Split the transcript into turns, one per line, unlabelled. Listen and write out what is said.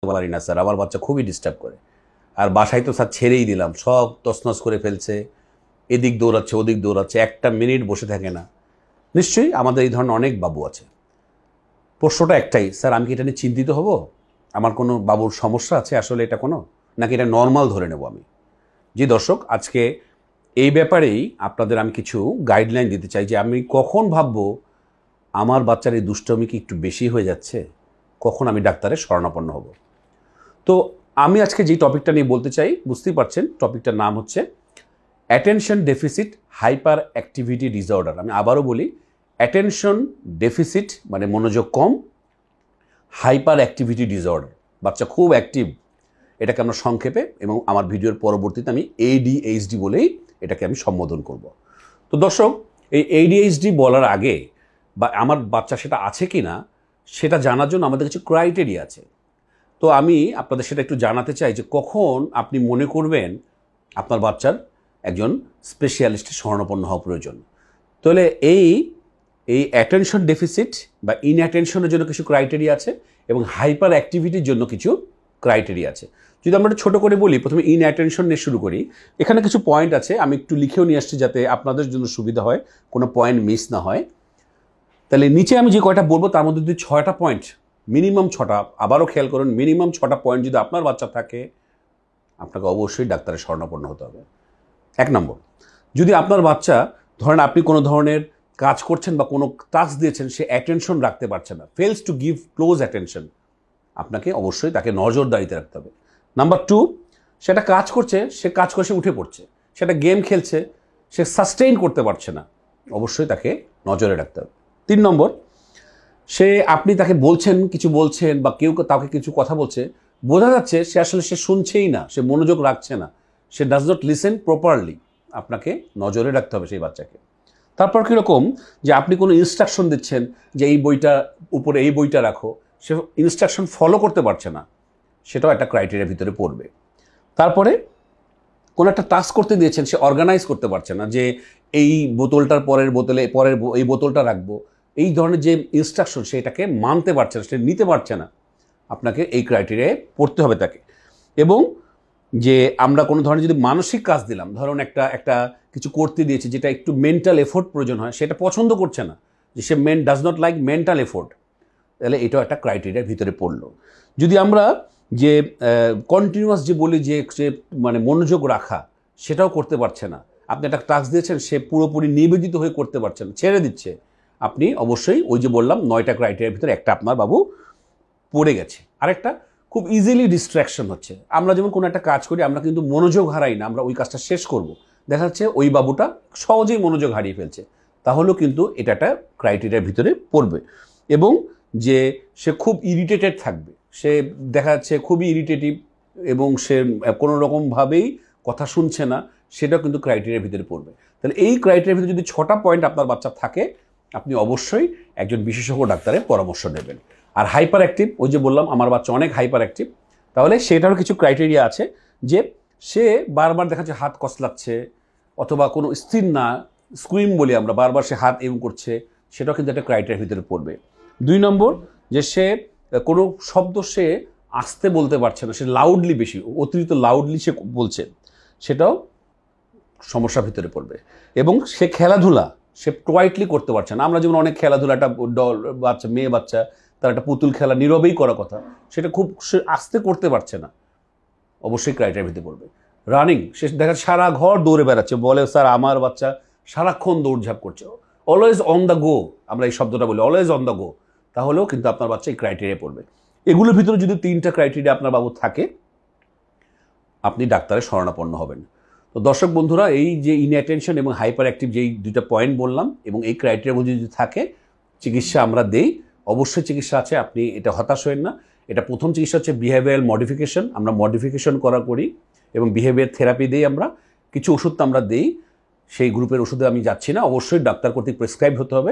পারি না স্যার, আমার বাচ্চা খুবই ডিস্টার্ব করে। আর বাসায় তো স্যার ছেড়েই দিলাম, সব তছনছ করে ফেলছে, এদিক দৌড়াচ্ছে ওদিক দৌড়াচ্ছে, একটা মিনিট বসে থাকে না। নিশ্চয়ই আমাদের এই ধরনের অনেক বাবু আছে। প্রশ্নটা একটাই, স্যার আমি কি এটা নিয়ে চিন্তিত হব? আমার কোনো বাবুর সমস্যা আছে আসলে এটা কোনো, নাকি এটা নর্মাল ধরে নেব আমি? জি দর্শক, আজকে এই ব্যাপারেই আপনাদের আমি কিছু গাইডলাইন দিতে চাই যে আমি কখন ভাববো আমার বাচ্চার এই দুষ্টমি কি একটু বেশি হয়ে যাচ্ছে, কখন আমি ডাক্তারের শরণাপন্ন হব। তো আমি আজকে যে টপিকটা নিয়ে বলতে চাই, বুঝতেই পারছেন টপিকটার নাম হচ্ছে attention deficit hyper activity disorder. আমি আবারও বলি, অ্যাটেনশন ডেফিসিট মানে মনোযোগ কম, হাইপার অ্যাক্টিভিটি ডিসঅর্ডার বাচ্চা খুব অ্যাক্টিভ, এটাকে আমরা সংক্ষেপে এবং আমার ভিডিওর পরবর্তীতে আমি ADHD বলেই এটাকে আমি সম্বোধন করব। তো দর্শক, এই ADHD বলার আগে বা আমার বাচ্চা সেটা আছে কি না সেটা জানার জন্য আমাদের কিছু ক্রাইটেরিয়া আছে। তো আমি আপনাদের সেটা একটু জানাতে চাই যে কখন আপনি মনে করবেন আপনার বাচ্চার একজন স্পেশালিস্টের শরণাপন্ন হওয়া প্রয়োজন। তাহলে এই অ্যাটেনশন ডেফিসিট বা ইনঅ্যাটেনশনের জন্য কিছু ক্রাইটেরিয়া আছে এবং হাইপার অ্যাক্টিভিটির জন্য কিছু ক্রাইটেরিয়া আছে। যদি আমরা একটু ছোটো করে বলি, প্রথমে ইনঅ্যাটেনশন নিয়ে শুরু করি। এখানে কিছু পয়েন্ট আছে, আমি একটু লিখেও নিয়ে আসছি যাতে আপনাদের জন্য সুবিধা হয়, কোনো পয়েন্ট মিস না হয়। তাহলে নিচে আমি যে কয়টা বলবো তার মধ্যে যদি 6টা পয়েন্ট, মিনিমাম 6টা, আবারও খেয়াল করুন, মিনিমাম 6টা পয়েন্ট যদি আপনার বাচ্চা থাকে, আপনাকে অবশ্যই ডাক্তারের শরণাপন্ন হতে হবে। 1 নম্বর, যদি আপনার বাচ্চা ধরেন আপনি কোনো ধরনের কাজ করছেন বা কোনো টাস্ক দিয়েছেন, সে অ্যাটেনশন রাখতে পারছে না, fails to give close attention, আপনাকে অবশ্যই তাকে নজরদারিতে রাখতে হবে। নাম্বার 2, সেটা কাজ করছে, সে কাজ করে সে উঠে পড়ছে, সেটা গেম খেলছে, সে সাস্টেইন করতে পারছে না, অবশ্যই তাকে নজরে রাখতে হবে। 3 নম্বর, সে আপনি তাকে বলছেন, কিছু বলছেন বা কেউ তাকে কিছু কথা বলছে, বোঝা যাচ্ছে সে আসলে সে শুনছেই না, সে মনোযোগ রাখছে না, সে ডাজ নট লিসেন প্রপারলি, আপনাকে নজরে রাখতে হবে সেই বাচ্চাকে। তারপর কীরকম, যে আপনি কোনো ইনস্ট্রাকশন দিচ্ছেন যে এই বইটা উপরে এই বইটা রাখো, সে ইনস্ট্রাকশন ফলো করতে পারছে না, সেটাও একটা ক্রাইটেরিয়ার ভিতরে পড়বে। তারপরে কোনো একটা টাস্ক করতে দিয়েছেন, সে অর্গানাইজ করতে পারছে না, যে এই বোতলটার পরের বোতলে পরের এই বোতলটা রাখবো, এই ধরনের যে ইনস্ট্রাকশন সেটাকে মানতে পারছে না, সে নিতে পারছে না, আপনাকে এই ক্রাইটেরিয়ায় পড়তে হবে তাকে। এবং যে আমরা কোনো ধরনের যদি মানসিক কাজ দিলাম, ধরুন একটা কিছু করতে দিয়েছি যেটা একটু মেন্টাল এফোর্ট প্রয়োজন হয়, সেটা পছন্দ করছে না, যে সে does not like mental effort, তাহলে এটাও একটা ক্রাইটেরিয়ার ভিতরে পড়লো। যদি আমরা যে কন্টিনিউয়াস যে বলি যে সে মানে মনোযোগ রাখা, সেটাও করতে পারছে না, আপনি একটা টাস্ক দিয়েছেন, সে পুরোপুরি নিবেদিত হয়ে করতে পারছে না, ছেড়ে দিচ্ছে, আপনি অবশ্যই ওই যে বললাম 9টা ক্রাইটেরিয়ার ভিতরে একটা আপনার বাবু পড়ে গেছে। আরেকটা, খুব ইজিলি ডিস্ট্র্যাকশন হচ্ছে। আমরা যেমন কোনো একটা কাজ করি, আমরা কিন্তু মনোযোগ হারাই না, আমরা ওই কাজটা শেষ করব, দেখা যাচ্ছে ওই বাবুটা সহজেই মনোযোগ হারিয়ে ফেলছে, তাহলেও কিন্তু এটা একটা ক্রাইটেরিয়ার ভিতরে পড়বে। এবং যে সে খুব ইরিটেটেড থাকবে, সে দেখা যাচ্ছে খুবই ইরিটেটিভ এবং সে কোনো রকমভাবেই কথা শুনছে না, সেটাও কিন্তু ক্রাইটেরিয়ার ভিতরে পড়বে। তাহলে এই ক্রাইটেরিয়ার ভিতরে যদি 6টা পয়েন্ট আপনার বাচ্চা থাকে, আপনি অবশ্যই একজন বিশেষজ্ঞ ডাক্তারের পরামর্শ নেবেন। আর হাইপার অ্যাক্টিভ, ওই যে বললাম আমার বাচ্চা অনেক হাইপার অ্যাক্টিভ, তাহলে সেটারও কিছু ক্রাইটেরিয়া আছে, যে সে বারবার দেখা যাচ্ছে হাত কসলাচ্ছে, অথবা কোনো স্থির না, স্কুইম বলি আমরা, বারবার সে হাত এম করছে, সেটাও কিন্তু একটা ক্রাইটেরিয়ার ভিতরে পড়বে। 2 নম্বর, যে সে কোনো শব্দ সে আস্তে বলতে পারছে না, সে লাউডলি, বেশি অতিরিক্ত লাউডলি সে বলছে, সেটাও সমস্যার ভিতরে পড়বে। এবং সে খেলাধুলা সে কোয়াইটলি করতে পারছে না। আমরা যেমন অনেক খেলাধুলা, একটা বাচ্চা, মেয়ে বাচ্চা, তার একটা পুতুল খেলা নীরবেই করার কথা, সেটা খুব সে আস্তে করতে পারছে না, অবশ্যই ক্রাইটেরিয়ার ভিতরে পড়বে। রানিং, সে দেখা সারা ঘর দৌড়ে বেড়াচ্ছে, বলে স্যার আমার বাচ্চা সারাক্ষণ দৌড়ঝাঁপ করছে, অলওয়েজ অন দ্য গো, আমরা এই শব্দটা বলি, অলওয়েজ অন দ্য গো, তাহলেও কিন্তু আপনার বাচ্চা এই ক্রাইটেরিয়া পড়বে। এগুলোর ভিতরে যদি 3টা ক্রাইটেরিয়া আপনার বাবু থাকে, আপনি ডাক্তারের শরণাপন্ন হবেন। তো দর্শক বন্ধুরা, এই যে ইনঅ্যাটেনশন এবং হাইপার অ্যাক্টিভ যেই 2টা পয়েন্ট বললাম এবং এই ক্রাইটেরিয়াগুলো যদি থাকে, চিকিৎসা আমরা দেই, অবশ্যই চিকিৎসা আছে, আপনি এটা হতাশ হবেন না। এটা প্রথম চিকিৎসা হচ্ছে বিহেভিয়ারাল মডিফিকেশন, আমরা মডিফিকেশন করি এবং বিহেভিয়ার থেরাপি দিই, আমরা কিছু ওষুধ আমরা দিই, সেই গ্রুপের ওষুধে আমি যাচ্ছি না, অবশ্যই ডাক্তার কর্তৃক প্রেসক্রাইব হতে হবে।